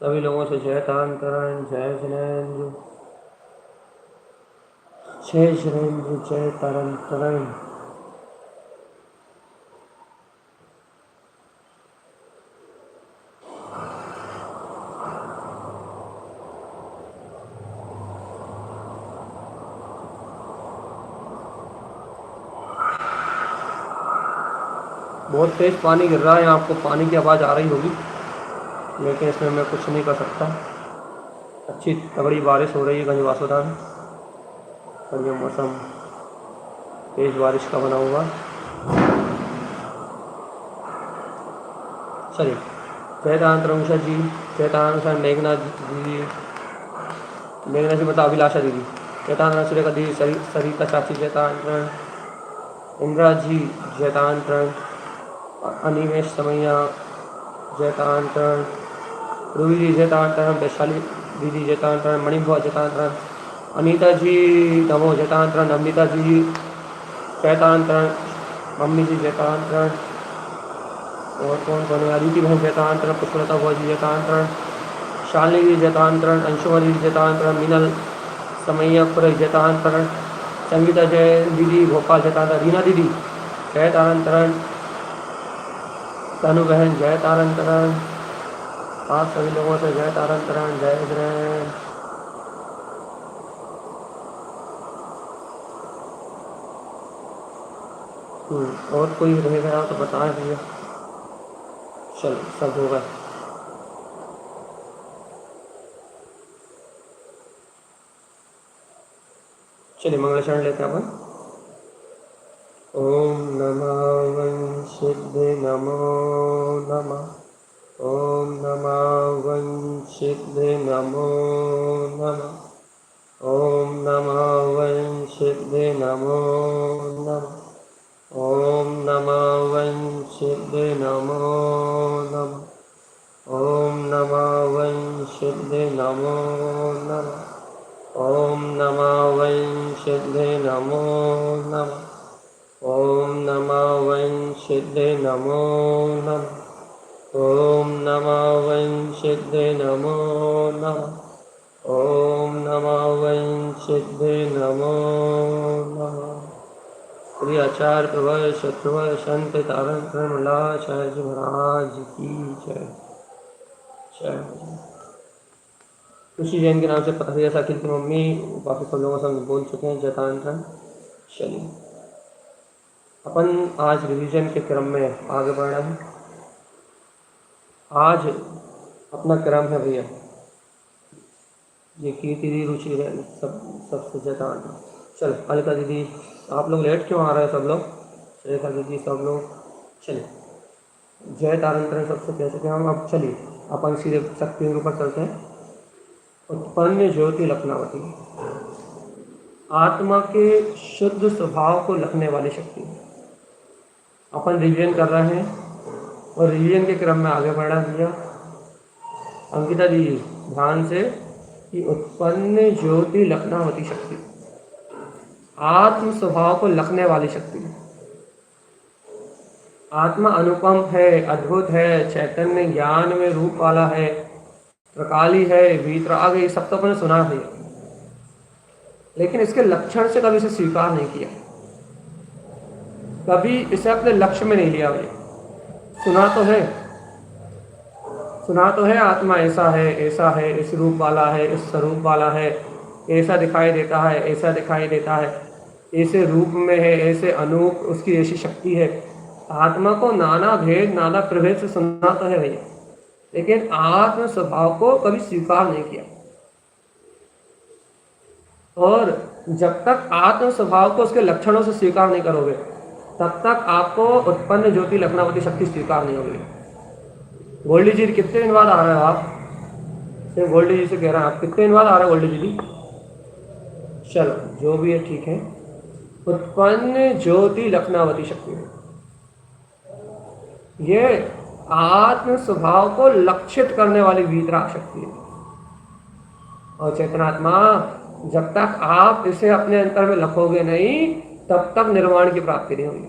सभी लोगों से जय तांतरण, जय जिनेन्द्र, जय जिनेन्द्र, जय तांतरण। बहुत तेज पानी गिर रहा है, आपको पानी की आवाज़ आ रही होगी, लेकिन इसमें मैं कुछ नहीं कर सकता। अच्छी तगड़ी बारिश हो रही है गंजवासुदा में, और ये मौसम तेज बारिश का बना हुआ। चलिए, जय तांतरण उषा जी, जय तांतरण मेघनाथ जी, मेघनाथ जी मतलब अभिलाषा दीदी, जय तांतरण सूर्यका दीदी, सरिता चाची, जय तांतरण इंदिरा जी, जय तांतरण अनिमेश समैया, जय तांतरण रूही जी, जय तांतरण वैशाली दीदी, जय तांतरण मणिभुआ, जय तांतरण अनीता जी, नमो, जय तांतरण अमृता जी, जय तांतरण मम्मी जी, जय तांतरण। और कौन कौन है? अदिति बहन, जय तांतरण पुष्पलता बुआ जी, जय तांतरण शालिनी जी, जय तांतरण अंशुमन जी, जय तांतरण मीनल समैया खुरई, जय तांतरण संगीता जय दीदी भोपाल, जय तांतरण रीना दीदी, जय तांतरण तनु बहन, जय तांतरण। आप सभी लोगों से जय तांतरण, जय जय। और कोई रह गया तो बताएं भैया। चलो, सब होगा। चलिए मंगल शरण लेते हैं अपन। ओम नमः वंशिद्धे नमो नमः, ओम नमः वंशिद्धे नमो नमः, ओम नमः वंशिद्धे नमो नमः, ओम नमः वंशिद्धे नमो नमः, ओम नमः वंशिद्धे नमो नमः, ओम नमः वंशिद्धे नमो नमः, ओम नमः वंशिद्धे नमो नमः, ओम नमः वंशिद्धे नमो नमः, ओम नमः वंशिद्धे नमो नमः। श्री आचार्य प्रवर शत्रुवर संत तारण प्रेमलाचार्य जी महाराज की जय। जय खुशी जैन के नाम से पता चला अखिल की मम्मी, बाकी सब लोगों से हम बोल चुके हैं जय तांतरण। चलिए, अपन आज रिवीजन के क्रम में आगे बढ़ रहे हैं। आज अपना क्रम है भैया, ये कीर्ति दीदी, रुचि है, सबसे जय तांतरण। चलो अलका दीदी, आप लोग लेट क्यों आ रहे हैं सब लोग? रेखा दीदी, सब लोग चलिए जय तांतरण सबसे कह सके हम। अब चलिए अपन सीधे शक्ति के ऊपर चलते हैं। उत्पन्न ज्योति लखनावती, आत्मा के शुद्ध स्वभाव को लखने वाली शक्ति। अपन रिवीजन कर रहे हैं और रिवीजन के क्रम में आगे बढ़ रहे हैं भैया। अंकिता दीदी ध्यान से, कि उत्पन्न ज्योति लखनावती शक्ति, आत्म स्वभाव को लखने वाली शक्ति। आत्मा अनुपम है, अद्भुत है, चैतन्य ज्ञान में रूप वाला है, प्रकाली है, वीतराग है, सब तो अपने सुना है, लेकिन इसके लक्षण से कभी इसे स्वीकार नहीं किया, कभी इसे अपने लक्ष्य में नहीं लिया भैया। सुना तो है आत्मा ऐसा है, इस रूप वाला है, इस स्वरूप वाला है, ऐसा दिखाई देता है, ऐसा दिखाई देता है, ऐसे रूप में है, ऐसे अनूप उसकी ऐसी शक्ति है। आत्मा को नाना भेद नाना प्रभेद से सुना तो है भैया, लेकिन आत्म स्वभाव को कभी स्वीकार नहीं किया। और जब तक आत्म स्वभाव को उसके लक्षणों से स्वीकार नहीं करोगे, तब तक आपको उत्पन्न ज्योति लखनावती शक्ति स्वीकार नहीं होगी। गोल्डी जी कितने दिन बाद आ रहे हो आप? सिर्फ गोल्डी जी से कह रहा है, आप कितने दिन बाद आ रहे हो गोल्डी जी? चलो जो भी है ठीक है। उत्पन्न ज्योति लखनावती शक्ति, ये आत्म स्वभाव को लक्षित करने वाली वीतराग शक्ति है। और चेतनात्मा, जब तक आप इसे अपने अंतर में लखोगे नहीं, तब तक निर्वाण की प्राप्ति नहीं होगी।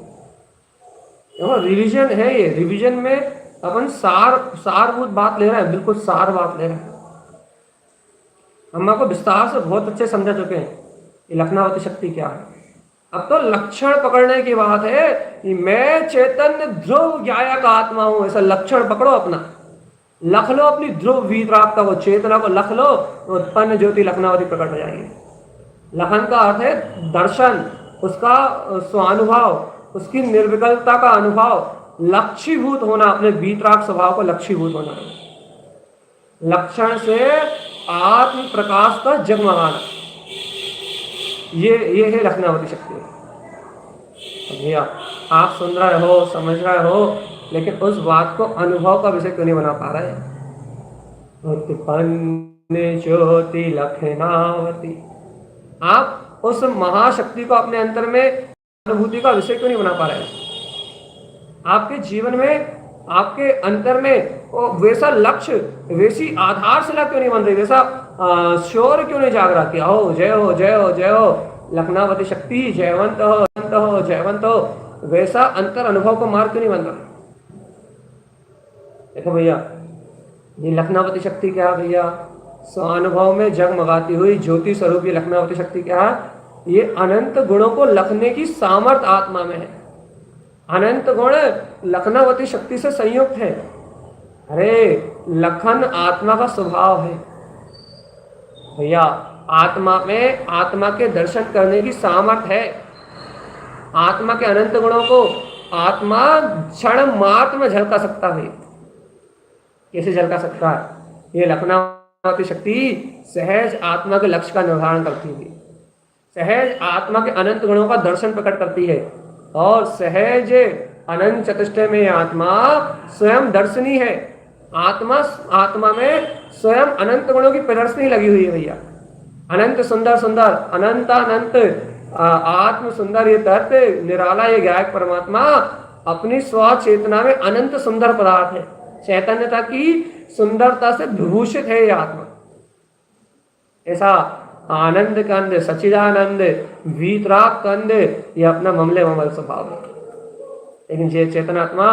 रिवीजन है ये, रिवीजन में अपन सारभूत बात ले रहे हैं, बिल्कुल सार बात ले रहे हैं। हम आपको विस्तार से बहुत अच्छे समझा चुके हैं कि लखनावती शक्ति क्या है। अब तो लक्षण पकड़ने की बात है कि मैं चैतन्य ध्रुव ज्ञायक आत्मा हूं, ऐसा लक्षण पकड़ो अपना, लख लो अपनी ध्रुव वीतरागता को, चेतना को लख लो, तो उत्पन्न ज्योति लखनावती प्रकट हो जाएगी। लखन का अर्थ है दर्शन, उसका स्वानुभव, उसकी निर्विकल्पता का अनुभव, लक्षीभूत होना, अपने वीतराग स्वभाव को लक्षीभूत होना, लक्षण से आत्म प्रकाश का जगमगाना, ये है लखनावती शक्ति। भैया आप सुन रहे हो, समझ रहे हो, लेकिन उस बात को अनुभव का विषय क्यों नहीं बना पा रहे? उत्पन्न ज्योति लखनावती, आप उस महाशक्ति को अपने अंतर में अनुभूति का विषय क्यों नहीं बना पा रहे? आपके जीवन में, आपके अंतर में वो वैसा लक्ष्य, वैसी आधारशिला क्यों नहीं बन रही, वैसा शोर क्यों नहीं जाग रहा कि आओ जय हो जय हो जय हो लखनावती शक्ति, जयवंत हो जयवंत हो जयवंत हो, वैसा अंतर अनुभव को मार्ग क्यों नहीं बन रहा? देखो भैया, ये लखनावती शक्ति क्या है भैया? स्वानुभव में जगमगाती हुई ज्योति स्वरूप ये लखनावती शक्ति क्या है? ये अनंत गुणों को लखने की सामर्थ्य आत्मा में है। अनंत गुण लखनावती शक्ति से संयुक्त है। अरे लखन आत्मा का स्वभाव है भैया, आत्मा में आत्मा के दर्शन करने की सामर्थ्य है। आत्मा के अनंत गुणों को आत्मा क्षण मात्र में झलका सकता है। कैसे झलका सकता है? ये लखनावती शक्ति सहज आत्मा के लक्ष्य का निर्धारण करती है, सहज आत्मा के अनंत गुणों का दर्शन प्रकट करती है, और सहज अनंत चतुष्टय में आत्मा स्वयं दर्शनी है। आत्मा में स्वयं अनंत गुणों की प्रदर्शनी लगी हुई है भैया। अनंत सुंदर सुंदर, अनंत आत्म सुंदर ये तत्व निराला, ये गायक परमात्मा अपनी स्वचेतना में अनंत सुंदर पदार्थ है। चैतन्यता की सुंदरता से विभूषित है ये आत्मा। ऐसा आनंद कंद, सच्चिदानंद, वीतराग कंद, ये अपना ममले ममल स्वभाव है। लेकिन ये चेतनात्मा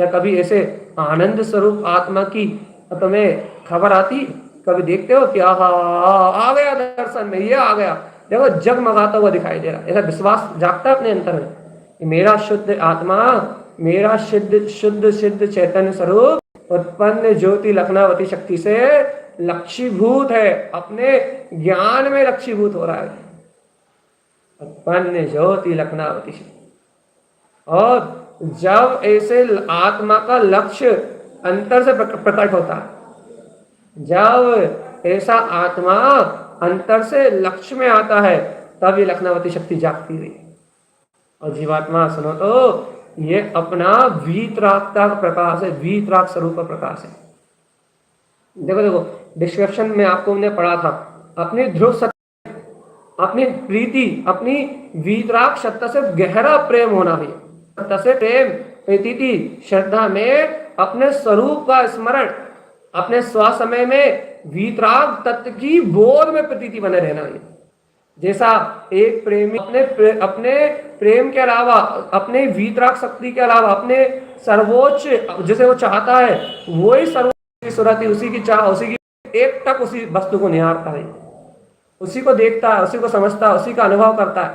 या कभी ऐसे आनंद स्वरूप आत्मा की तुम्हें खबर आती? कभी देखते हो कि आ गया दर्शन में, ये आ गया, देखो जगमगाता हुआ दिखाई दे रहा। ऐसा विश्वास जागता है अपने अंतर में कि मेरा शुद्ध आत्मा, मेरा शुद्ध चैतन्य स्वरूप उत्पन्न ज्योति लखनावती शक्ति से लक्षीभूत है, अपने ज्ञान में लक्षीभूत हो रहा है। उत्पन्न ज्योति लखनावती शक्ति। और जब ऐसे आत्मा का लक्ष्य अंतर से प्रकट होता है, जब ऐसा आत्मा अंतर से लक्ष्य में आता है, तब ये लखनावती शक्ति जागती हुई। और जीवात्मा सुनो तो ये अपना वीतरागता का प्रकाश है, वीतराग स्वरूप का प्रकाश है। देखो डिस्क्रिप्शन में आपको हमने पढ़ा था, अपनी ध्रुव सत्ता, अपनी प्रीति, अपनी वीतराग सत्ता से गहरा प्रेम होना भी, सत्ता से प्रेम, प्रीति, श्रद्धा में अपने स्वरूप का स्मरण, अपने स्वसमय में वीतराग तत्व की बोध में प्रतीति बने रहना है। जैसा एक प्रेमी अपने प्रेम के अलावा, अपने वीतराग शक्ति के अलावा, अपने सर्वोच्च जिसे वो चाहता है, वही सर्वोच्च सुरति, उसी की चाह, उसी की एक टक उसी वस्तु को निहारता है, उसी को देखता है, उसी को समझता है, उसी का अनुभव करता है।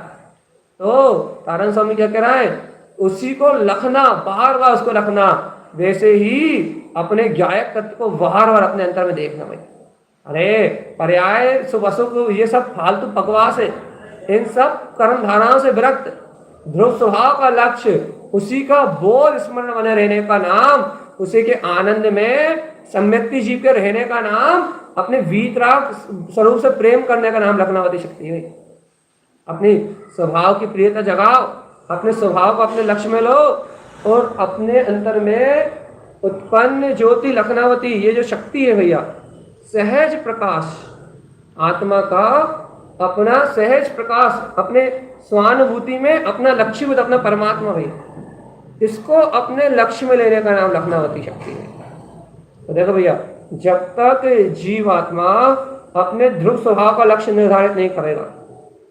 तो तारण स्वामी क्या कह रहा है? उसी को लखना, बार बार उसको लखना, वैसे ही अपने गायक तत्व को बार बार अपने अंतर में देखना भाई। अरे पर्याय शुभ अशुभ ये सब फालतू बकवास है। इन सब कर्म धाराओं से विरक्त ध्रुव स्वभाव का लक्ष्य, उसी का बोध स्मरण बने रहने का नाम, उसी के आनंद में सम्यक्ति जीव के रहने का नाम, अपने वीतराग स्वरूप से प्रेम करने का नाम लखनावती शक्ति है। अपनी स्वभाव की प्रियता जगाओ, अपने स्वभाव को अपने लक्ष्य में लो, और अपने अंतर में उत्पन्न ज्योति लखनावती, ये जो शक्ति है भैया, सहज प्रकाश, आत्मा का अपना सहज प्रकाश, अपने स्वानुभूति में अपना लक्ष्यभूत, अपना परमात्मा भैया, इसको अपने लक्ष्य में लेने का नाम लखनावती शक्ति है। तो देखो भैया, जब तक जीवात्मा अपने ध्रुव स्वभाव का लक्ष्य निर्धारित नहीं करेगा,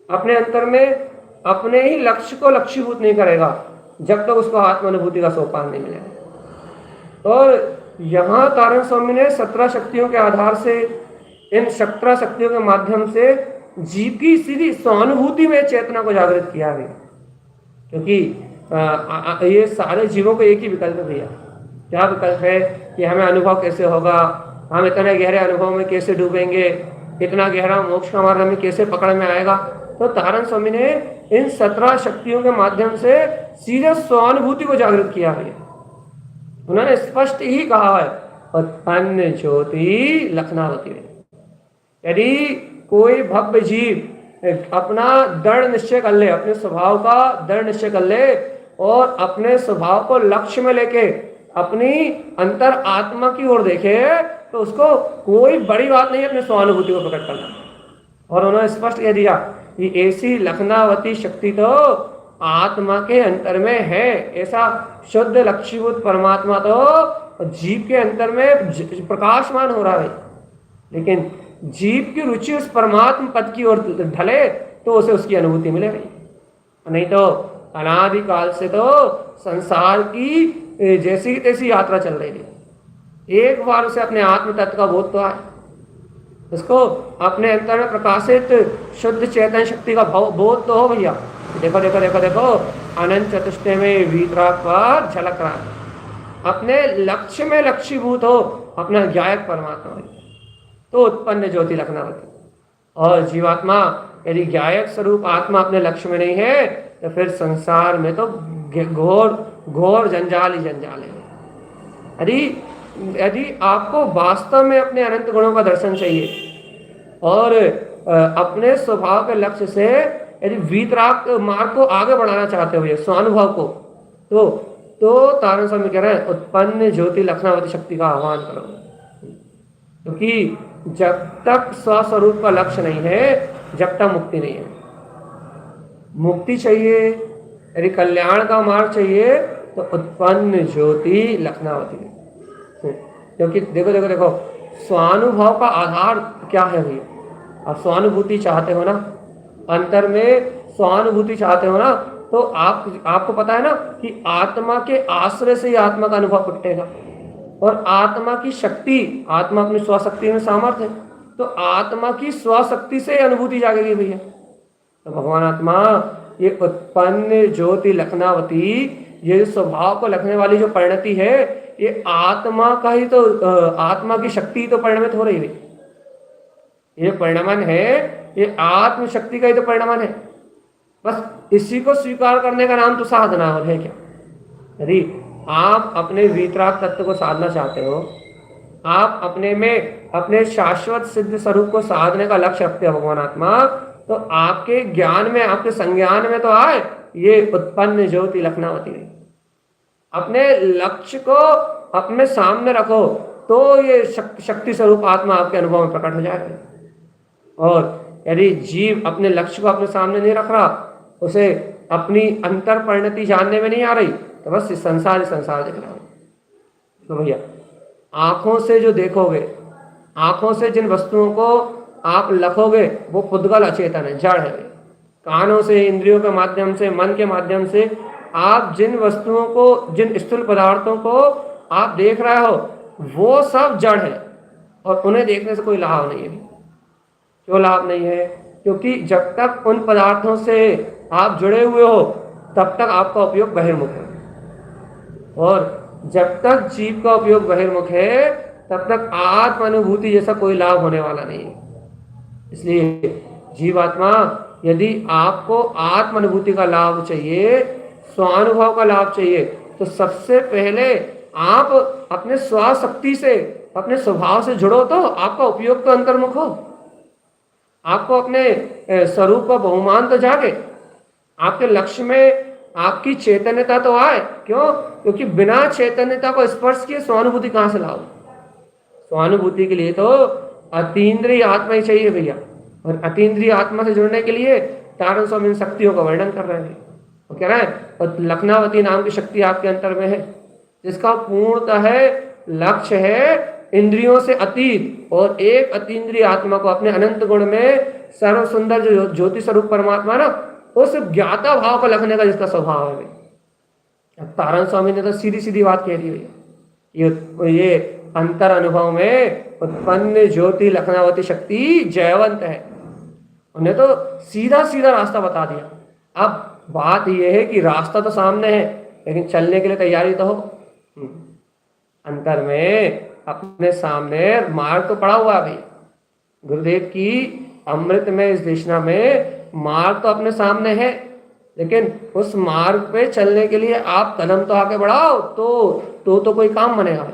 अपने अंतर में अपने ही लक्ष्य को लक्ष्यभूत नहीं करेगा, जब तक उसको आत्मानुभूति का सोपान नहीं मिलेगा। और यहाँ तारण स्वामी ने 17 शक्तियों के आधार से, इन 17 शक्तियों के माध्यम से जीव की सीधी स्वानुभूति में चेतना को जागृत किया है। क्योंकि ये सारे जीवों को एक ही विकल्प है भैया। क्या विकल्प है कि हमें अनुभव कैसे होगा, हम इतने गहरे अनुभव में कैसे डूबेंगे, इतना गहरा मोक्ष का मार्ग हमें कैसे पकड़ में आएगा। तो तारण स्वामी ने इन 17 शक्तियों के माध्यम से सीधे स्वानुभूति को जागृत किया है। उन्होंने स्पष्ट ही कहा है, उत्पन्न ज्योति लखनावती में। यदि कोई भव्य जीव अपना दृढ़ निश्चय कर ले, अपने स्वभाव का दृढ़ निश्चय कर ले और अपने स्वभाव को लक्ष्य में लेके अपनी अंतर आत्मा की ओर देखे, तो उसको कोई बड़ी बात नहीं है अपने स्वानुभूति को प्रकट करना। और उन्होंने स्पष्ट कह दिया कि ऐसी लखनावती शक्ति तो आत्मा के अंतर में है। ऐसा शुद्ध लक्ष्यभूत परमात्मा तो जीव के अंतर में प्रकाशमान हो रहा है, लेकिन जीव की रुचि उस परमात्मा पद की ओर ढले तो उसे उसकी अनुभूति मिलेगी। नहीं तो अनादिकाल से तो संसार की जैसी तैसी यात्रा चल रही थी। एक बार उसे अपने आत्म तत्व का बोध तो आए, उसको अपने अंतर में प्रकाशित शुद्ध चैतन्य शक्ति का बोध तो हो भैया। देखो देखो देखो देखो, अनंत चतुष्टय में वीतराग पर झलक रहा है। अपने लक्ष्य में लक्ष्यभूत हो अपना ज्ञायक परमात्मा है, तो उत्पन्न ज्योति लखनावती। और जीवात्मा यदि ज्ञायक स्वरूप आत्मा अपने लक्ष्य में नहीं है तो फिर संसार में तो घोर घोर जंजाल ही जंजाल है। यदि आपको वास्तव में अपने अनंत गुणों का दर्शन चाहिए और अपने स्वभाव के लक्ष्य से यदि वीतराग मार्ग को आगे बढ़ाना चाहते हो, स्वानुभव को, तो तारण स्वामी कह रहे हैं उत्पन्न ज्योति लखनावती शक्ति का आह्वान करो। क्योंकि जब तक स्वस्वरूप का लक्ष्य नहीं है, जब तक मुक्ति नहीं है। मुक्ति चाहिए, यदि कल्याण का मार्ग चाहिए तो उत्पन्न ज्योति लखनावती। क्योंकि देखो देखो देखो, स्वानुभव का आधार क्या है भैया? आप स्वानुभूति चाहते हो ना, अंतर में स्वानुभूति चाहते हो ना, तो आपको पता है ना कि आत्मा के आश्रय से ही आत्मा का अनुभव फुटेगा। और आत्मा की शक्ति, आत्मा अपनी स्वशक्ति में सामर्थ्य है, तो आत्मा की स्वशक्ति से अनुभूति जागेगी भैया। तो भगवान आत्मा ये उत्पन्न ज्योति लखनावती, ये स्वभाव को लखने वाली जो परिणति है, ये आत्मा का ही तो, आत्मा की शक्ति तो परिणमित हो रही है। ये परिणमन है, ये आत्म शक्ति का ही तो परिणमन है। बस इसी को स्वीकार करने का नाम तो साधना और है क्या? यदि आप अपने वीतराग तत्व को साधना चाहते हो, आप अपने में अपने शाश्वत सिद्ध स्वरूप को साधने का लक्ष्य रखते हो भगवान आत्मा, तो आपके ज्ञान में, आपके संज्ञान में तो आए ये उत्पन्न ज्योति लखनावती। अपने लक्ष्य को अपने सामने रखो तो ये शक्ति स्वरूप आत्मा आपके अनुभव में प्रकट हो जाएगी। और यदि जीव अपने लक्ष्य को अपने सामने नहीं रख रहा, उसे अपनी अंतर परिणति जानने में नहीं आ रही, तो बस संसार दिख रहा है। तो भैया आंखों से जो देखोगे, आंखों से जिन वस्तुओं को आप लखोगे, वो पुद्गल अचेतन है, जड़ है। कानों से, इंद्रियों के माध्यम से, मन के माध्यम से आप जिन वस्तुओं को, जिन स्थूल पदार्थों को आप देख रहे हो, वो सब जड़ है और उन्हें देखने से कोई लाभ नहीं है। क्यों लाभ नहीं है? क्योंकि जब तक उन पदार्थों से आप जुड़े हुए हो तब तक आपका उपयोग बहिर्मुख है, और जब तक जीव का उपयोग बहिर्मुख है तब तक आत्म अनुभूति जैसा कोई लाभ होने वाला नहीं है। इसलिए जीवात्मा, यदि आपको आत्म अनुभूति का लाभ चाहिए, स्वानुभव का लाभ चाहिए, तो सबसे पहले आप अपने स्वशक्ति से, अपने स्वभाव से जुड़ो, तो आपका उपयोग तो अंतर्मुख हो, आपको अपने स्वरूप का बहुमान तो जागे, आपके लक्ष्य में आपकी चैतन्यता तो आए। क्यों? क्योंकि बिना चैतन्यता को स्पर्श किए स्वानुभूति कहाँ से लाओ? स्वानुभूति के लिए तो अतीन्द्रिय आत्मा ही चाहिए भैया। और अतीन्द्रिय आत्मा से जुड़ने के लिए तारण स्वामी शक्तियों का वर्णन कर रहे हैं। वो कह रहे हैं और लखनावती नाम की शक्ति आपके अंतर में है, जिसका पूर्णतः लक्ष्य है इंद्रियों से अतीत, और एक अतीन्द्रिय आत्मा को अपने अनंत गुण में सर्व सुंदर जो ज्योति स्वरूप परमात्मा ना, उस ज्ञाता भाव को लखने का जिसका स्वभाव है। तारण स्वामी ने तो सीधी सीधी बात कह दी भैया। ये अंतर अनुभव में उत्पन्न ज्योति लखनावती शक्ति जयवंत है। उन्हें तो सीधा सीधा रास्ता बता दिया। अब बात यह है कि रास्ता तो सामने है, लेकिन चलने के लिए तैयारी तो हो। अंतर में अपने सामने मार्ग तो पड़ा हुआ है भाई। गुरुदेव की अमृत में इस देशना में मार्ग तो अपने सामने है, लेकिन उस मार्ग पे चलने के लिए आप कदम तो आगे बढ़ाओ तो कोई काम बनेगा भाई।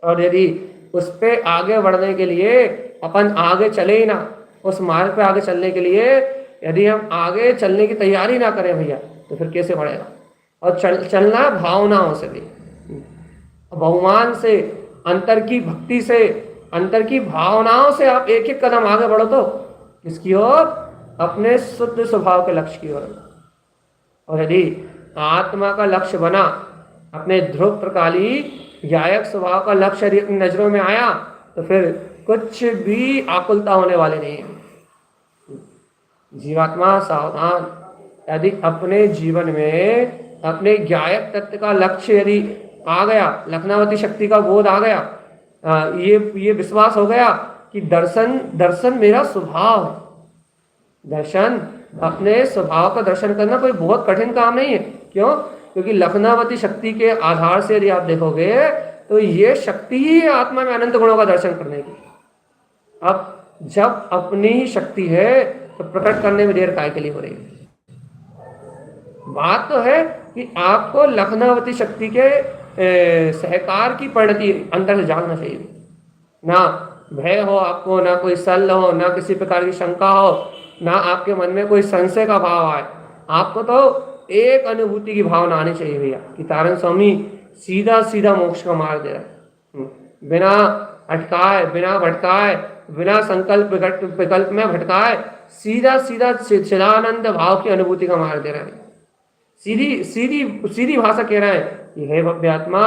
और यदि उस पे आगे बढ़ने के लिए अपन आगे चले ही ना, उस मार्ग पे आगे चलने के लिए यदि हम आगे चलने की तैयारी ना करें भैया, तो फिर कैसे बढ़ेगा। और चलना भावनाओं से भी, बहुमान से, अंतर की भक्ति से, अंतर की भावनाओं से आप एक एक कदम आगे बढ़ो तो किसकी ओर, अपने शुद्ध स्वभाव के लक्ष्य की ओर। और यदि आत्मा का लक्ष्य बना, अपने ध्रुव प्रकाली गायक स्वभाव का लक्ष्य यदि अपनी नजरों में आया, तो फिर कुछ भी आकुलता होने वाले नहीं है। जीवात्मा सावधान, यदि अपने जीवन में अपने गायक तत्व का लक्ष्य यदि आ गया, लखनावती शक्ति का बोध आ गया, ये विश्वास हो गया कि दर्शन मेरा स्वभाव है। दर्शन, अपने स्वभाव का दर्शन करना कोई बहुत कठिन काम नहीं है। क्यों? क्योंकि लखनावती शक्ति के आधार से यदि आप देखोगे तो ये शक्ति ही है आत्मा में अनंत गुणों का दर्शन करने की। अब जब अपनी ही शक्ति है तो प्रकट करने में देर काय के लिए हो रही है। बात तो है कि आपको लखनावती शक्ति के सहकार की परिणति अंदर से जागना चाहिए। ना भय हो आपको, ना कोई सल हो, ना किसी प्रकार की शंका हो, ना आपके मन में कोई संशय का भाव आए। आपको तो एक अनुभूति की भावना आनी चाहिए भैया कि तारण स्वामी सीधा सीधा मोक्ष का मार्ग दे रहा है, बिना अटकाए, बिना भटकाए, बिना संकल्प विकल्प में भटकाए, सीधा सीधा चिदानंद भाव की अनुभूति का मार्ग दे रहा है। सीधी सीधी सीधी भाषा कह रहा है कि हे भव्यात्मा,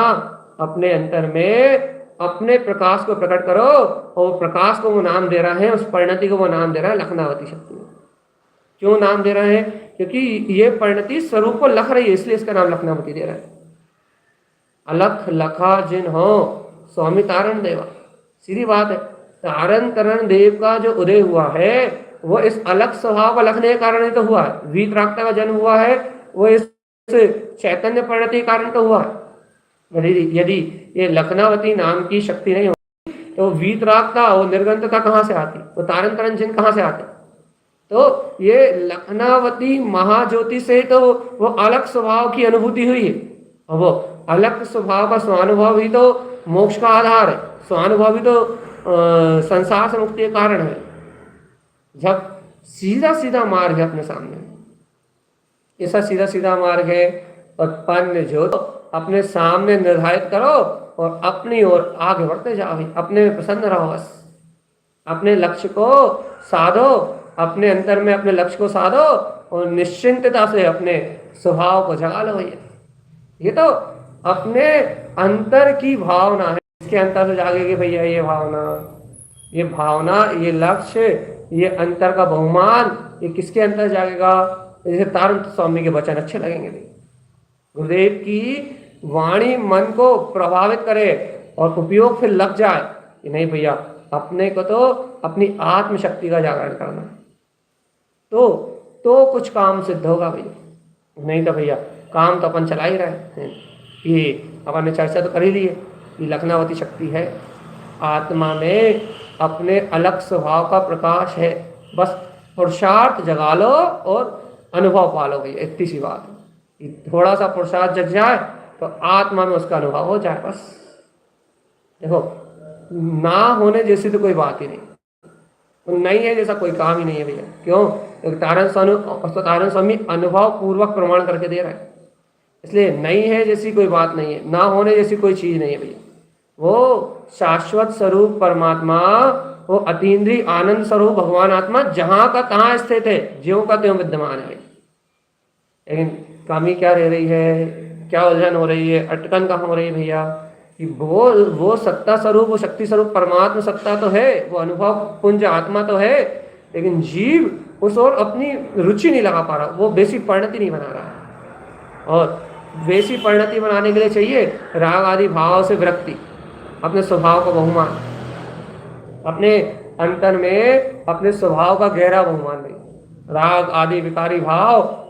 अपने अंतर में अपने प्रकाश को प्रकट करो। और प्रकाश को वो नाम दे रहा है, उस परिणति को वो नाम दे रहा है लखनावती शक्ति। क्यों नाम दे रहे हैं? क्योंकि ये परिणति स्वरूप को लख रही है, इसलिए इसका नाम लखनावती दे रहा है। अलख लखा जिन हो स्वामी तारण देवा, सीधी बात है। तारण तरण देव का जो उदय हुआ है वो इस अलग स्वभाव का लखने के कारण ही तो हुआ है। वीतरागता का जन्म हुआ है वो इस चैतन्य परिणति के कारण तो हुआ है। यदि ये लखनावती नाम की शक्ति नहीं होती तो वीतरागता, वो निर्गंतता कहाँ से आती, वो तारण तरण जिन कहाँ से आते। तो ये लखनावती महाज्योति से तो वो अलग स्वभाव की अनुभूति हुई है, और वो अलग स्वभाव का स्वानुभव ही तो मोक्ष का आधार है। स्वानुभव ही तो संसार से मुक्ति के कारण है। जब सीधा सीधा मार्ग है अपने सामने, ऐसा सीधा सीधा मार्ग है, उत्पन्न जो तो अपने सामने निर्धारित करो और अपनी ओर आगे बढ़ते जाओ। अपने में प्रसन्न रहो, बस अपने लक्ष्य को साधो, अपने अंतर में अपने लक्ष्य को साधो और निश्चिंतता से अपने स्वभाव को जगा लो भैया। ये तो अपने अंतर की भावना है, इसके अंतर से जागेगी भैया ये भावना, ये भावना, ये लक्ष्य, ये अंतर का बहुमान, ये किसके अंतर जागेगा? जैसे तारण स्वामी के वचन अच्छे लगेंगे, गुरुदेव की वाणी मन को प्रभावित करे और उपयोग फिर लग जाए कि नहीं भैया अपने को तो अपनी आत्मशक्ति का जागरण करना, तो कुछ काम सिद्ध होगा भैया। नहीं तो भैया काम तो अपन चला ही रहे हैं। ये अपन ने चर्चा तो कर ही ली है कि लखनावती शक्ति है, आत्मा में अपने अलग स्वभाव का प्रकाश है। बस पुरुषार्थ जगा लो और अनुभव पालो भैया, इतनी सी बात है। थोड़ा सा पुरुषार्थ जग जाए तो आत्मा में उसका अनुभव हो जाए। बस देखो, ना होने जैसी तो कोई बात ही नहीं, तो नहीं है जैसा कोई काम ही नहीं है भैया। क्यों? क्योंकि तारण स्वामी अनुभव पूर्वक प्रमाण करके दे रहा है, इसलिए नहीं है जैसी कोई बात नहीं है, ना होने जैसी कोई चीज नहीं है भैया। वो शाश्वत स्वरूप परमात्मा, वो अतीन्द्रिय आनंद स्वरूप भगवान आत्मा जहां का तहां स्थित है, ज्यों का त्यों विद्यमान है। लेकिन कमी क्या रह रही है, क्या उलझन हो रही है, अटकन कहाँ हो रही है भैया? कि वो सत्ता स्वरूप, वो शक्ति स्वरूप परमात्मा सत्ता तो है, वो अनुभव पुंज आत्मा तो है, लेकिन जीव उस ओर अपनी रुचि नहीं लगा पा रहा, वो बेसिक परिणति नहीं बना रहा है। और वैसी परिणति बनाने के लिए चाहिए राग आदि भाव से विरक्ति, अपने स्वभाव का बहुमान, अपने अंतर में अपने स्वभाव का गहरा बहुमान नहीं, राग आदि विकारी भाव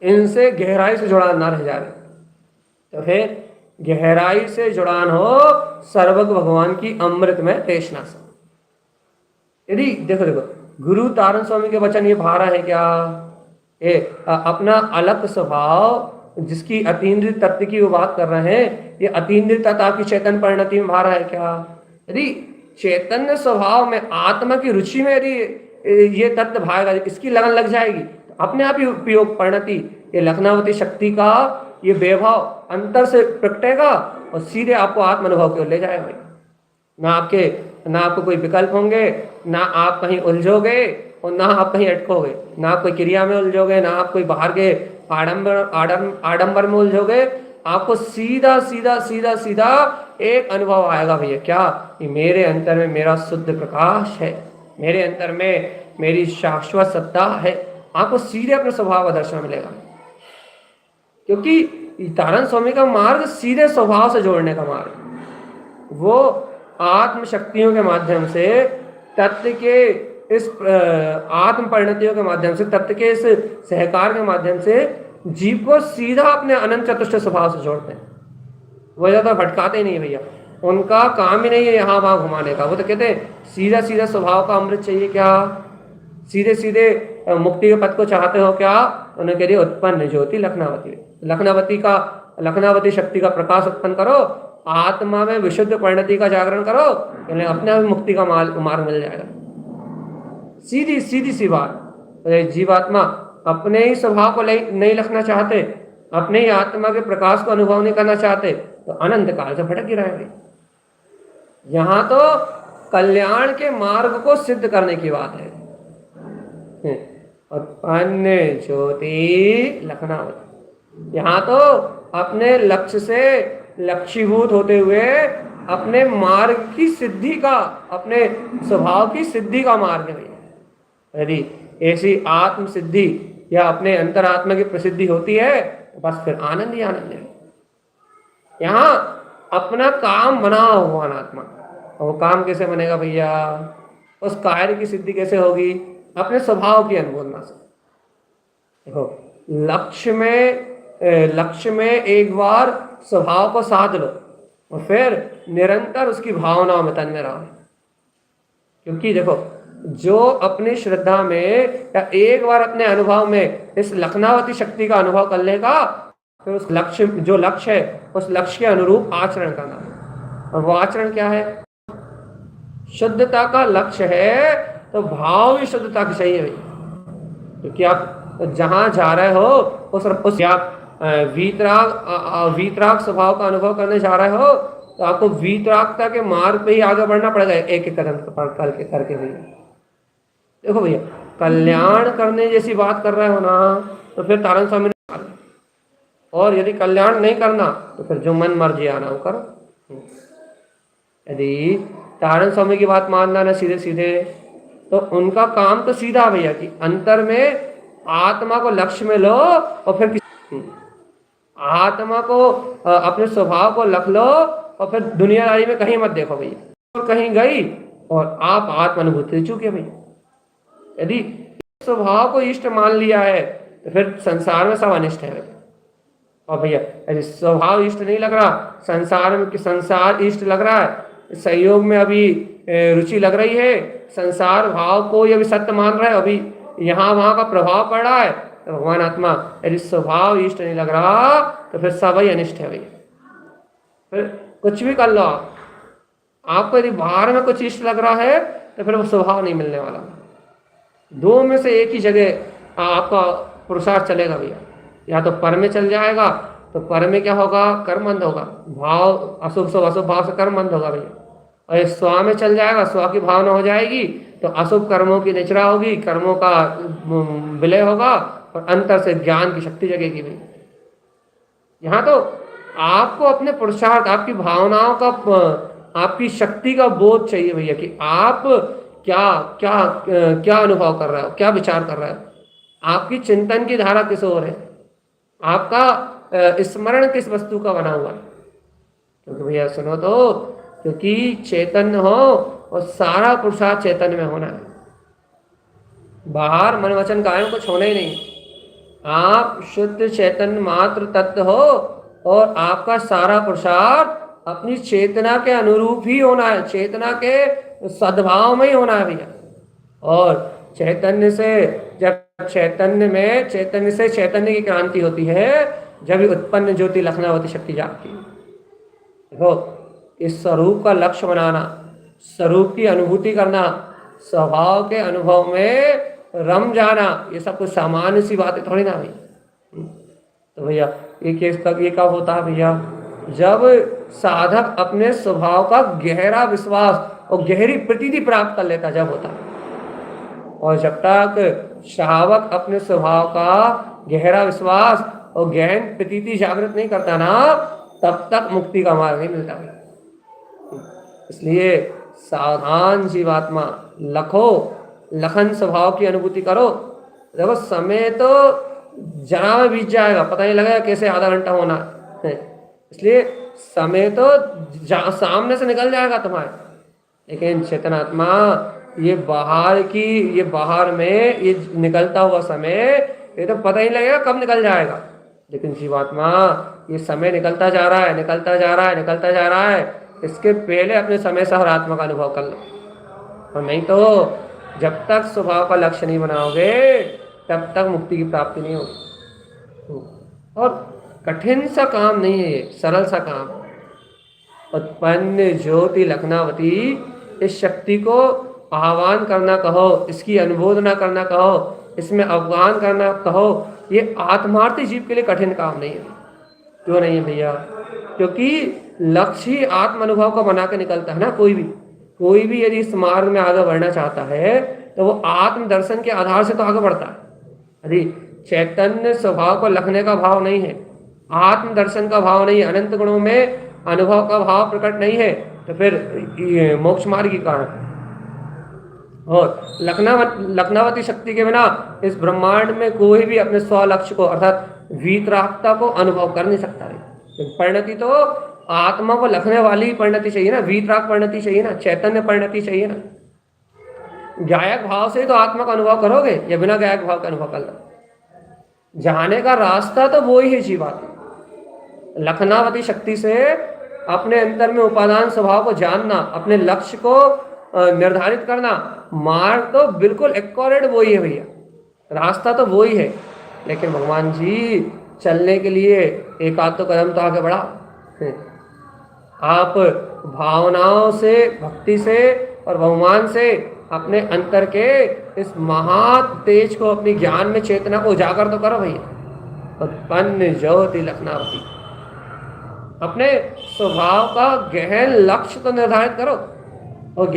इनसे गहराई से जुड़ान ना रह जाए। तो फिर गहराई से जुड़ान हो सर्वज्ञ भगवान की अमृत में तृष्णा से। यदि देखो देखो गुरु तारण स्वामी के वचन ये भारा है क्या, अपना अलग स्वभाव जिसकी अतीन्द्रिय तत्व की वो बात कर रहे हैं, ये अतीन्द्रिय तत्व आपकी चैतन्य परिणति में भारा है क्या। यदि चैतन्य स्वभाव में आत्मा की रुचि में यदि ये तत्व भाएगा, इसकी लगन लग जाएगी, तो अपने आप ही उपयोग परिणति, ये लखनावती शक्ति का ये वैभव अंतर से प्रकटेगा और सीधे आपको आत्म अनुभव की ओर ले जाएगा। ना आपको कोई विकल्प होंगे, ना आप कहीं उलझोगे और ना आप कहीं अटकोगे, ना आप कोई क्रिया में उलझोगे, ना आप कोई बाहर के आडंबर में उलझोगे। आपको सीधा सीधा सीधा सीधा एक अनुभव आएगा भैया, क्या कि मेरे अंतर में मेरा शुद्ध प्रकाश है, मेरे अंतर में मेरी शाश्वत सत्ता है। आपको सीधे अपने स्वभाव का दर्शन मिलेगा, क्योंकि तारण स्वामी का मार्ग सीधे स्वभाव से जोड़ने का मार्ग, वो आत्म शक्तियों के माध्यम से तत्व के इस आत्म परिणतियों के माध्यम से, तत्व के इस सहकार के माध्यम से जीव को सीधा अपने अनंत चतुष्ट स्वभाव से जोड़ते हैं। वो ज़्यादा भटकाते ही नहीं भैया, उनका काम ही नहीं है यहाँ वहाँ घुमाने का। वो तो कहते हैं सीधा सीधा स्वभाव का अमृत चाहिए क्या, सीधे सीधे मुक्ति के पद को चाहते हो क्या। उन्हें कह रही उत्पन्न ज्योति लखनावती शक्ति का प्रकाश उत्पन्न करो, आत्मा में विशुद्ध परिणति का जागरण करो, अपने आप मुक्ति का मार्ग मिल जाएगा। सीधी सीधी सी बात। जीवात्मा अपने ही स्वभाव को नहीं रखना चाहते, अपने ही आत्मा के प्रकाश को अनुभव नहीं करना चाहते, तो अनंत काल से भटक ही रहेंगे। यहाँ तो कल्याण के मार्ग को सिद्ध करने की बात है। उत्पन्न ज्योति लखनावती, यहाँ तो अपने लक्ष्य से लक्ष्यभूत होते हुए अपने मार्ग की सिद्धि का, अपने स्वभाव की सिद्धि का मार्ग है। यदि ऐसी आत्म सिद्धि या अपने अंतरात्मा की प्रसिद्धि होती है तो बस फिर आनंद ही आनंद है। यहाँ अपना काम बना हुआ आत्मा, और वो काम कैसे बनेगा भैया, उस कार्य की सिद्धि कैसे होगी, अपने स्वभाव की अनुमोदना से। देखो लक्ष्य में एक बार स्वभाव को साध लो और फिर निरंतर उसकी भावनाओं में तन्मय रहो। क्योंकि देखो जो अपनी श्रद्धा में या एक बार अपने अनुभव में इस लखनावती शक्ति का अनुभव कर लेगा, फिर उस लक्ष्य है उस लक्ष्य के अनुरूप आचरण करना। और वो आचरण क्या है, शुद्धता का लक्ष्य है तो भाव भी शुद्धता की चाहिए भाई। क्योंकि आप जहां जा रहे हो उस आप वीतराग स्वभाव का अनुभव करने जा रहे हो, तो आपको वीतरागता के मार्ग पे ही आगे बढ़ना पड़ेगा, एक एक कदम करके भैया। देखो भैया, कल्याण करने जैसी बात कर रहे हो ना, तो फिर तारण स्वामी ने, और यदि कल्याण नहीं करना तो फिर जो मन मर्जी आना वो करो। यदि तारण स्वामी की बात मानना ना सीधे सीधे, तो उनका काम तो सीधा भैया कि अंतर में आत्मा को लक्ष्य में लो और फिर आत्मा को अपने स्वभाव को लख लो और फिर दुनियादारी में कहीं मत देखो भैया। और कहीं गई और आप आत्मानुभूति दे चुके भैया। यदि स्वभाव को इष्ट मान लिया है तो फिर संसार में सब अनिष्ट है भैया। और भैया यदि स्वभाव इष्ट नहीं लग रहा, संसार इष्ट लग रहा है, सहयोग में अभी रुचि लग रही है, संसार भाव को अभी सत्य मान रहा है, अभी यहाँ वहाँ का प्रभाव पड़ रहा है, तो भगवान आत्मा यदि स्वभाव इष्ट नहीं लग रहा तो फिर सब ही अनिष्ट है भैया। फिर कुछ भी कर लो आपको यदि बाहर में कुछ इष्ट लग रहा है तो फिर वो स्वभाव नहीं मिलने वाला। दो में से एक ही जगह आपका पुरुषार्थ चलेगा भैया। या तो पर में चल जाएगा, तो पर में क्या होगा, कर्मबंध होगा, भाव अशुभ अशुभ भाव से कर्मबंध होगा भैया। और ये स्व में चल जाएगा, स्व की भावना हो जाएगी तो अशुभ कर्मों की निचरा होगी, कर्मों का विलय होगा और अंतर से ज्ञान की शक्ति जगेगी भैया। यहाँ तो आपको अपने पुरुषार्थ, आपकी भावनाओं का, आपकी शक्ति का बोध चाहिए भैया कि आप क्या क्या क्या अनुभव कर रहे हो, क्या विचार कर रहे हो, आपकी चिंतन की धारा किस ओर है, आपका स्मरण किस वस्तु का बना हुआ है? क्योंकि भैया सुनो तो, क्योंकि चैतन्य हो और सारा पुरुषार्थ चैतन्य में होना है, बाहर मन वचन कायम कुछ होना ही नहीं। आप शुद्ध चैतन्य मात्र तत्व हो और आपका सारा पुरुषार्थ अपनी चेतना के अनुरूप ही होना है, चेतना के सद्भाव में ही होना है भैया। और चैतन्य से जब चैतन्य से चैतन्य की क्रांति होती है, जब ही उत्पन्न ज्योति लखनावती शक्ति जागती है। देखो, इस स्वरूप का लक्ष्य बनाना, स्वरूप की अनुभूति करना, स्वभाव के अनुभव में रम जाना, ये सब कुछ सामान्य सी बातें थोड़ी ना हुई। तो भैया ये कब होता है भैया? जब साधक अपने स्वभाव का गहरा विश्वास और गहरी प्रतीति प्राप्त कर लेता, जब होता है। और जब तक श्रावक अपने स्वभाव का गहरा विश्वास और गहन प्रतीति जागृत नहीं करता ना, तब तक मुक्ति का मार्ग नहीं मिलता। इसलिए सावधान जीवात्मा, लखन स्वभाव की अनुभूति करो। देखो, समय तो जरा में बीत जाएगा, पता नहीं लगेगा कैसे आधा घंटा होना है। इसलिए समय तो सामने से निकल जाएगा तुम्हारे, लेकिन चेतनात्मा ये बाहर में ये निकलता हुआ समय, ये तो पता ही नहीं लगेगा कब निकल जाएगा। लेकिन जीवात्मा ये समय निकलता जा रहा है, इसके पहले अपने समय सहरात्मा का अनुभव कर लो। और नहीं तो जब तक स्वभाव का लक्ष्य नहीं बनाओगे, तब तक मुक्ति की प्राप्ति नहीं होगी। और कठिन सा काम नहीं है ये, सरल सा काम। उत्पन्न ज्योति लखनावती, इस शक्ति को आह्वान करना कहो, इसकी अनुमोदना करना कहो, इसमें अवगान करना कहो, ये आत्मार्थी जीव के लिए कठिन काम नहीं है। क्यों नहीं है भैया? क्योंकि लक्ष्य ही आत्म अनुभव का बना के निकलता है ना। कोई भी यदि इस मार्ग में आगे बढ़ना चाहता है तो वो आत्म दर्शन के आधार से तो आगे बढ़ता है। यदि चैतन्य स्वभाव को लखने का भाव नहीं है, आत्म दर्शन का भाव नहीं है, अनंत गुणों में अनुभव का भाव प्रकट नहीं है, तो फिर मोक्ष मार्ग की कहाँ है? और लखनावती शक्ति के बिना इस ब्रह्मांड में कोई भी अपने स्व लक्ष्य को अर्थात वीतरागता को अनुभव कर नहीं सकता है। परिणति तो आत्मा को लखने वाली परिणति चाहिए ना, वीतराग परिणति चाहिए ना, चैतन्य परिणति चाहिए ना। गायक भाव से तो आत्मा का अनुभव करोगे, या बिना गायक भाव का अनुभव कर लो? जाने का रास्ता तो वो ही है जीवात्मा। लखनावती शक्ति से अपने अंतर में उपादान स्वभाव को जानना, अपने लक्ष्य को निर्धारित करना, मार्ग तो बिल्कुल एक्यूरेट वो ही है भैया, रास्ता तो वो ही है। लेकिन भगवान जी चलने के लिए एक आध तो कदम तो आगे बढ़ा। आप भावनाओं से, भक्ति से और बहुमान से अपने अंतर के इस महा तेज को, अपनी ज्ञान में चेतना को उजागर तो करो भैया। उत्पन्न ज्योति लखनावती, अपने स्वभाव का गहन लक्ष्य तो निर्धारित करो और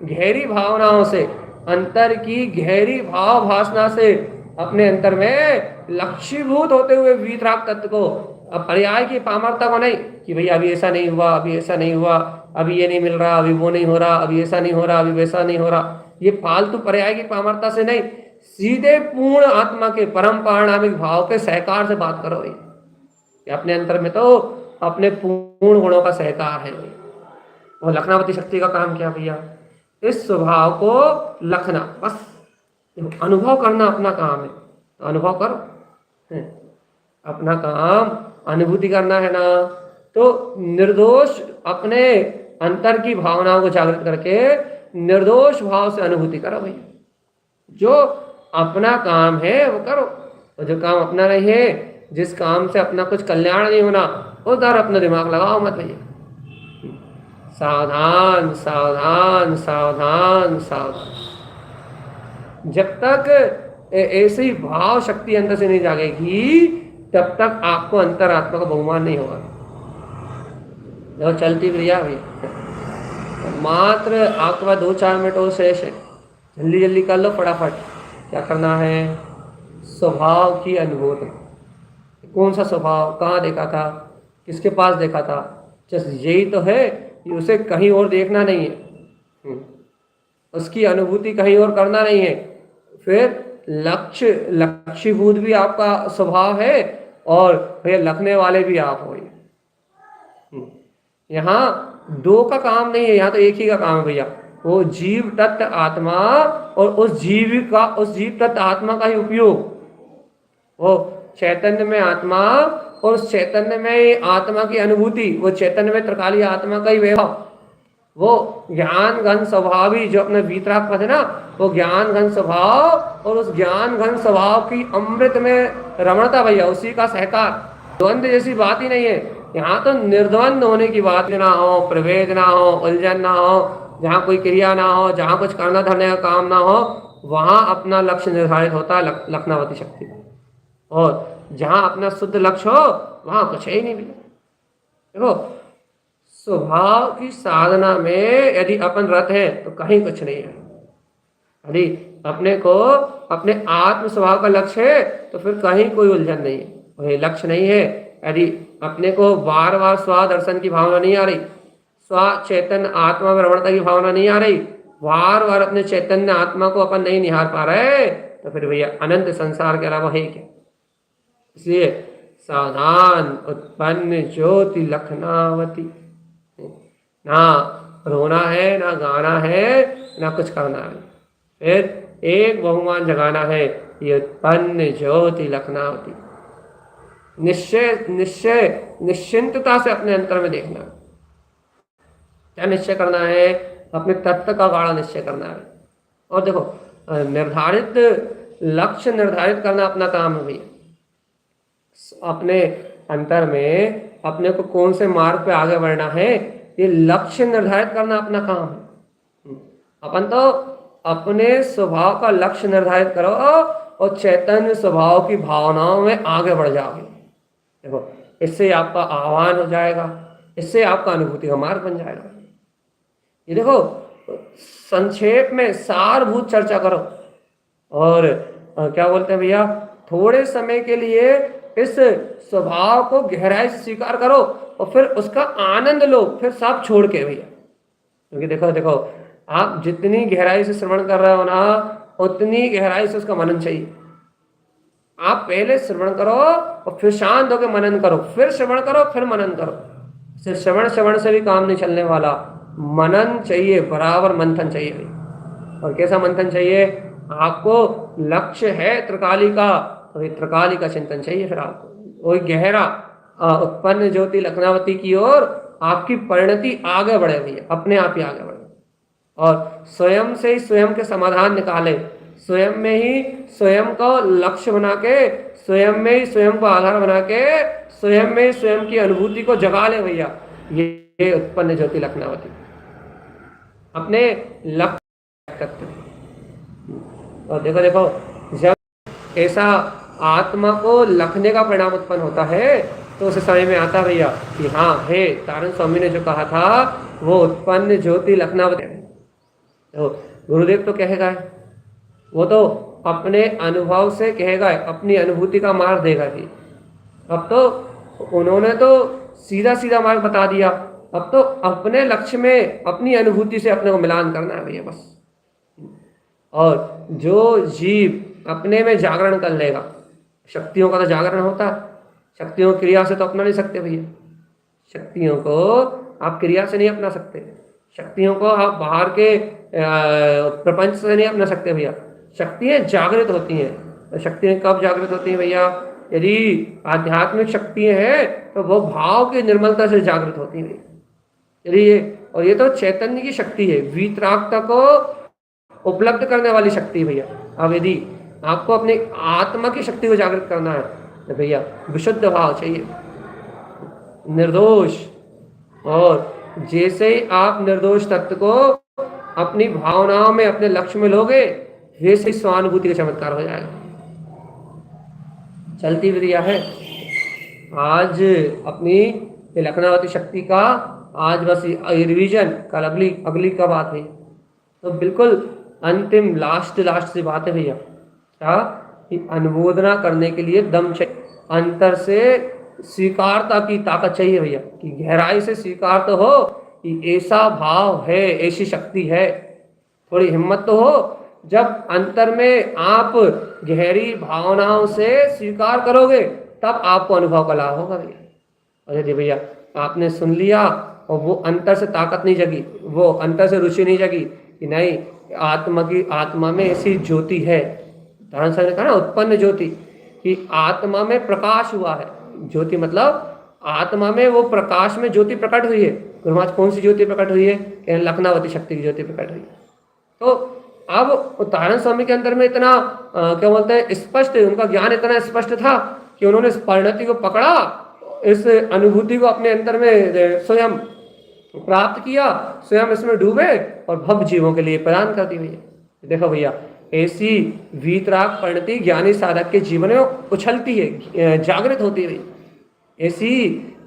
गहरी भावनाओं से, अंतर की गहरी भाव भासना से अपने अंतर में लक्ष्यभूत होते हुए वीतराग तत्व को, अब पर्याय की पामरता को नहीं कि भैया अभी ऐसा नहीं हुआ, अभी ऐसा नहीं हुआ, अभी ये नहीं मिल रहा, अभी वो नहीं हो रहा, अभी ऐसा नहीं हो रहा, अभी वैसा नहीं हो रहा, ये फालतू पर्याय की पामरता से नहीं, सीधे पूर्ण आत्मा के परम पारणामिक भाव के सहकार से बात करो भाई। अपने अंतर में तो अपने पूर्ण गुणों का सहकार है। और लखनावती शक्ति का काम क्या भैया? इस स्वभाव को लखना, बस अनुभव करना अपना काम है, तो अनुभव करो। अपना काम अनुभूति करना है ना, तो निर्दोष अपने अंतर की भावनाओं को जागृत करके निर्दोष भाव से अनुभूति करो भैया। जो अपना काम है वो करो, और जो काम अपना नहीं है, जिस काम से अपना कुछ कल्याण नहीं होना, उधर अपना दिमाग लगाओ मत भैया। सावधान सावधान सावधान सावधान। जब तक ऐसी भाव शक्ति अंदर से नहीं जागेगी, तब तक आपको अंतरात्मा का बहुमान नहीं होगा। जो चलती क्रिया भैया, मात्र आपके पास 2-4 मिनट और शेष है, जल्दी जल्दी कर लो फटाफट। क्या करना है? स्वभाव की अनुभूति। कौन सा स्वभाव, कहाँ देखा था, किसके पास देखा था, जस्ट यही तो है। उसे कहीं और देखना नहीं है, उसकी अनुभूति कहीं और करना नहीं है। फिर लक्ष्यभूत भी आपका स्वभाव है, और भैया लखने वाले भी आप हो। यहाँ दो का काम नहीं है, यहाँ तो एक ही का काम है भैया। वो जीव तत्व आत्मा और उस जीव तत्व आत्मा का ही उपयोग, वो चैतन्य में आत्मा और उस चैतन्य में आत्मा की अनुभूति, वो चैतन्य में त्रिकालीय आत्मा का ही वैभव, वो ज्ञान घन स्वभाव ही जो अपने वीतराग पद है ना, वो ज्ञान घन स्वभाव और उस ज्ञान घन स्वभाव की अमृत में रमणता भैया, उसी का सहकार। द्वंद्व जैसी बात ही नहीं है यहाँ तो, निर्द्वंद होने की बात ना हो, प्रभेद ना हो, उलझन ना हो, जहाँ कोई क्रिया ना हो, जहाँ कुछ करना धरने का काम ना हो, वहां अपना लक्ष्य निर्धारित होता है लखनावती शक्ति। और जहां अपना शुद्ध लक्ष्य हो वहां कुछ है ही नहीं भैया। देखो स्वभाव की साधना में यदि अपन रत है तो कहीं कुछ नहीं है। यदि अपने को अपने आत्म स्वभाव का लक्ष्य है तो फिर कहीं कोई उलझन नहीं है, वही लक्ष्य नहीं है। यदि अपने को बार बार स्व दर्शन की भावना नहीं आ रही, स्व चैतन्य आत्मा में रमणता की भावना नहीं आ रही, बार बार अपने चैतन्य आत्मा को अपन नहीं निहार पा रहे, तो फिर भैया अनंत संसार के अलावा है क्या। इसलिए सावधान उत्पन्न ज्योति लखनावती, ना रोना है, ना गाना है, ना कुछ करना है, फिर एक बहुमान जगाना है, ये उत्पन्न ज्योति लखनावती। निश्चय निश्चय निश्चिंतता से अपने अंतर में देखना। क्या निश्चय करना है? अपने तत्व का गाढ़ा निश्चय करना है। और देखो निर्धारित लक्ष्य निर्धारित करना अपना काम है भैया। अपने अंतर में अपने को कौन से मार्ग पे आगे बढ़ना है, ये लक्ष्य निर्धारित करना अपना काम है। अपन तो अपने स्वभाव का लक्ष्य निर्धारित करो और चैतन्य स्वभाव की भावनाओं में आगे बढ़ जाओगे। देखो इससे आपका आह्वान हो जाएगा, इससे आपका अनुभूति का मार्ग बन जाएगा। ये देखो संक्षेप में सारभूत चर्चा करो और क्या बोलते हैं भैया, थोड़े समय के लिए इस स्वभाव को गहराई से स्वीकार करो और फिर उसका आनंद लो, फिर सब छोड़ के भैया। क्योंकि देखो आप जितनी गहराई से श्रवण कर रहे हो ना, उतनी गहराई से उसका मनन चाहिए। आप पहले श्रवण करो और फिर शांत होकर मनन करो, फिर श्रवण करो, फिर मनन करो। सिर्फ श्रवण से भी काम नहीं चलने वाला, मनन चाहिए, बराबर मंथन चाहिए भाई। और कैसा मंथन चाहिए? आपको लक्ष्य है त्रिकाली का, तो त्रिकाली का चिंतन चाहिए। फिर आपको वही गहरा उत्पन्न ज्योति लखनावती की ओर आपकी परिणति आगे बढ़े भैया, अपने आप ही आगे बढ़े। और स्वयं से ही स्वयं के समाधान निकाले, स्वयं में ही स्वयं को लक्ष्य बना के, स्वयं में ही स्वयं को आधार बना के, स्वयं में ही स्वयं की अनुभूति को जगा ले भैया। ये उत्पन्न ज्योति लखनावती अपने लक्ष्य। और देखो जब ऐसा आत्मा को लखने का परिणाम उत्पन्न होता है तो उस समय में आता भैया कि हाँ है, तारण स्वामी ने जो कहा था वो उत्पन्न ज्योति लखनावती। तो गुरुदेव तो कहेगा, वो तो अपने अनुभव से कहेगा, अपनी अनुभूति का मार्ग देगा जी। अब तो उन्होंने तो सीधा सीधा मार्ग बता दिया, अब तो अपने लक्ष्य में अपनी अनुभूति से अपने को मिलान करना है भैया बस। और जो जीव अपने में जागरण कर लेगा, शक्तियों का तो जागरण होता है, शक्तियों क्रिया से तो अपना नहीं सकते भैया। शक्तियों को आप क्रिया से नहीं अपना सकते, शक्तियों को आप बाहर के प्रपंच से नहीं अपना सकते भैया। शक्तियाँ जागृत होती हैं। शक्तियाँ कब जागृत होती हैं भैया? यदि आध्यात्मिक शक्तियाँ हैं तो वो भाव की निर्मलता से जागृत होती हैं। यदि ये तो चैतन्य की शक्ति है, वीतरागता को उपलब्ध करने वाली शक्ति भैया। अब यदि आपको अपनी आत्मा की शक्ति को जागृत करना है तो भैया विशुद्ध भाव चाहिए, निर्दोष। और जैसे ही आप निर्दोष तत्व को अपनी भावनाओं में, अपने लक्ष्य में लोगे, वैसे ही स्वानुभूति का चमत्कार हो जाएगा। चलती क्रिया है आज अपनी लखनावती शक्ति का, आज बस रिवीजन, कल अगली का बात है। तो बिल्कुल अंतिम लास्ट से बात है भैया, क्या कि अनुमोदना करने के लिए दम चाहिए, अंतर से स्वीकारता की ताकत चाहिए भैया, कि गहराई से स्वीकार तो हो कि ऐसा भाव है, ऐसी शक्ति है। थोड़ी हिम्मत तो हो, जब अंतर में आप गहरी भावनाओं से स्वीकार करोगे तब आपको अनुभव का लाभ होगा भैया। और यदि भैया आपने सुन लिया और वो अंतर से ताकत नहीं जगी, वो अंतर से रुचि नहीं जगी कि नहीं आत्मा में ऐसी ज्योति है, धर्म साहब ने कहा ना उत्पन्न ज्योति, कि आत्मा में प्रकाश हुआ है। ज्योति मतलब आत्मा में वो प्रकाश में ज्योति प्रकट हुई है। गुरु महाराज कौन सी ज्योति प्रकट हुई है? लखनावती शक्ति की ज्योति प्रकट हुई है। तो अब तारण स्वामी के अंदर में इतना क्या बोलते हैं स्पष्ट, उनका ज्ञान इतना स्पष्ट था कि उन्होंने इस परिणति को पकड़ा, इस अनुभूति को अपने अंदर में स्वयं प्राप्त किया, स्वयं इसमें डूबे और भव जीवों के लिए प्रदान कर दी भैया। देखो भैया ऐसी वीतराग परिणति ज्ञानी साधक के जीवन में उछलती है, जागृत होती है। ऐसी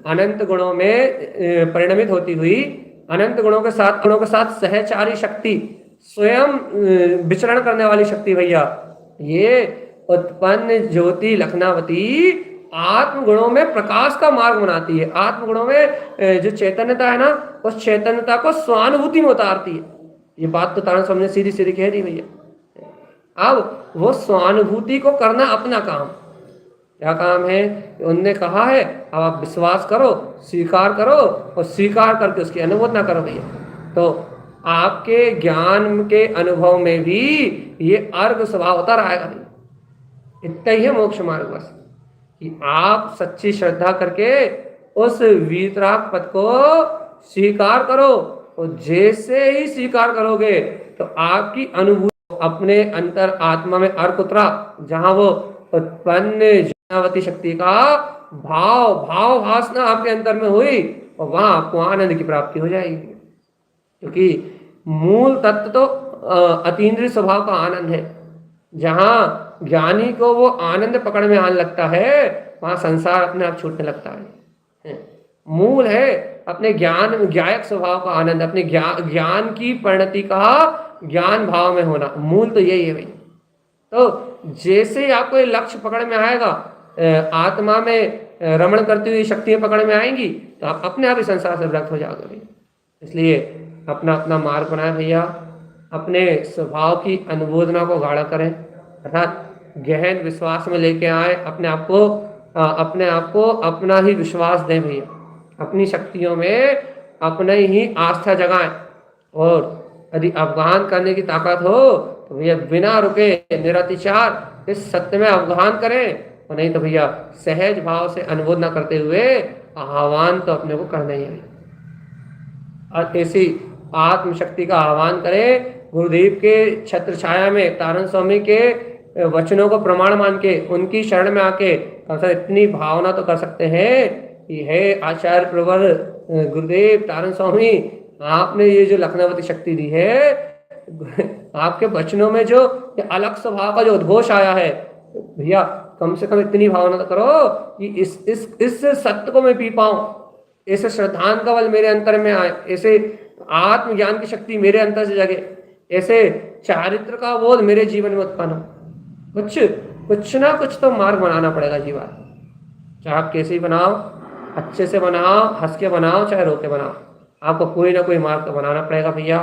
अनंत गुणों में परिणमित होती हुई, अनंत गुणों के साथ सहचारी शक्ति, स्वयं विचरण करने वाली शक्ति भैया, ये उत्पन्न ज्योति लखनावती आत्म गुणों में प्रकाश का मार्ग बनाती है। आत्म गुणों में जो चैतन्यता है ना, उस चैतन्यता को स्वानुभूति में उतारती है। ये बात तो तारण स्वामी ने सीधी सीधी कह दी भैया। अब वो स्वानुभूति को करना अपना काम, क्या काम है? उनने कहा है अब आप विश्वास करो, स्वीकार करो और स्वीकार करके उसकी अनुमोदना करो भैया। तो आपके ज्ञान के अनुभव में भी ये अर्घ स्वभाव उतर आएगा भैया। इतना ही है मोक्ष मार्ग बस, कि आप सच्ची श्रद्धा करके उस वीतराग पद को स्वीकार करो, और जैसे ही स्वीकार करोगे तो आपकी अनुभूति अपने अंतर आत्मा में अर्क उतरा, जहां वो उत्पन्न ज्ञानावती शक्ति का भाव वासना आपके अंतर में हुई, और वहां आपको आनंद की प्राप्ति हो जाएगी। क्योंकि मूल तत्व तो अतीन्द्रिय स्वभाव का आनंद है। जहां ज्ञानी को वो आनंद पकड़ में आने लगता है, वहां संसार अपने आप छूटने लगता है। मूल है अपने ज्ञायक स्वभाव का आनंद, अपने ज्ञान की परिणति का ज्ञान भाव में होना, मूल तो यही है भाई। तो जैसे ही आपको ये लक्ष्य पकड़ में आएगा, आत्मा में रमण करती हुई शक्तियां पकड़ में आएंगी, तो आप अपने आप ही संसार से विरक्त हो जाओगे भैया। इसलिए अपना अपना मार्ग बनाए भैया, अपने स्वभाव की अनुमोदना को गाढ़ा करें, अर्थात गहन विश्वास में लेके आए अपने आप को अपना ही विश्वास दें भैया, अपनी शक्तियों में अपने ही आस्था जगाएं। और यदि अवगाहन करने की ताकत हो तो भैया बिना रुके निरतिचार इस सत्य में अवगाहन करें, और नहीं तो भैया सहज भाव से अनुमोदना करते हुए आह्वान तो अपने को करना ही है। और ऐसी आत्मशक्ति का आह्वान करें, गुरुदेव के छत्र छाया में तारण स्वामी के वचनों को प्रमाण मान के उनकी शरण में आके कम से इतनी भावना तो कर सकते हैं कि हे आचार्य प्रवर गुरुदेव तारण स्वामी, आपने ये जो लखनावती शक्ति दी है, आपके वचनों में जो अलग स्वभाव का जो उद्घोष आया है भैया, कम से कम इतनी भावना तो करो कि इस सत्य को मैं पी पाऊं, ऐसे श्रद्धान का बल मेरे अंतर में आए, ऐसे आत्मज्ञान की शक्ति मेरे अंतर से जगे, ऐसे चारित्र का बोध मेरे जीवन में उत्पन्न हो। कुछ ना कुछ तो मार्ग बनाना पड़ेगा जीवन, चाहे आप कैसे ही बनाओ, अच्छे से बनाओ, हंस के बनाओ, चाहे रो के बनाओ, आपको कोई ना कोई मार्ग तो बनाना पड़ेगा भैया।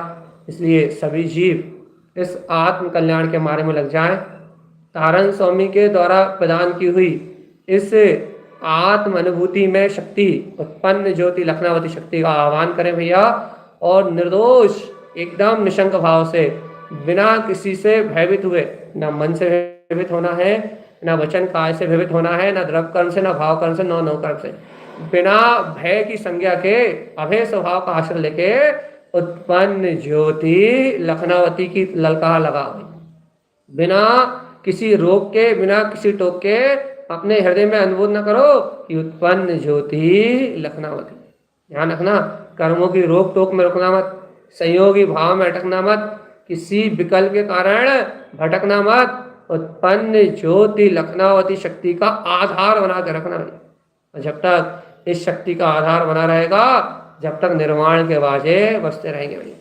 इसलिए सभी जीव इस आत्म कल्याण के मार्ग में लग जाएं। तारण स्वामी के द्वारा प्रदान की हुई इस आत्म अनुभूति में शक्ति, उत्पन्न ज्योति लखनावती शक्ति का आह्वान करें भैया, और निर्दोष एकदम निशंक भाव से, बिना किसी से भयभीत हुए, ना मन से भयभीत होना है, ना वचन काय से भयभीत होना है, ना द्रव्य कर्म से, ना भाव कर्म से, ना कर्म से, बिना भय की संज्ञा के अभय स्वभाव का आश्रय लेके उत्पन्न ज्योति लखनावती की ललकार लगा हुई, बिना किसी रोक के, बिना किसी टोक के अपने हृदय में अनुमोदन करो कि उत्पन्न ज्योति लखनावती। ध्यान रखना, कर्मों की रोक टोक में रुकना मत, संयोगी भाव में अटकना मत, किसी विकल्प के कारण भटकना मत, उत्पन्न ज्योति लखनावती शक्ति का आधार बना के रखना। और जब तक इस शक्ति का आधार बना रहेगा, जब तक निर्वाण के वाजे बसते रहेंगे भैया।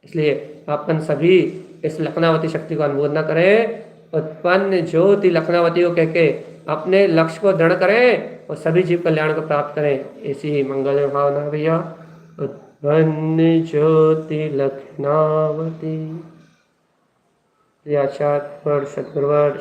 इसलिए अपन सभी इस लखनावती शक्ति को अनुमोदना करें, उत्पन्न ज्योति लखनावती को कह के अपने लक्ष्य को दृढ़ करें और सभी जीव कल्याण को प्राप्त करें। ऐसी ही मंगल भावना भैया। उत्पन्न ज्योति लखनावती। आचार्य सदगुरुवर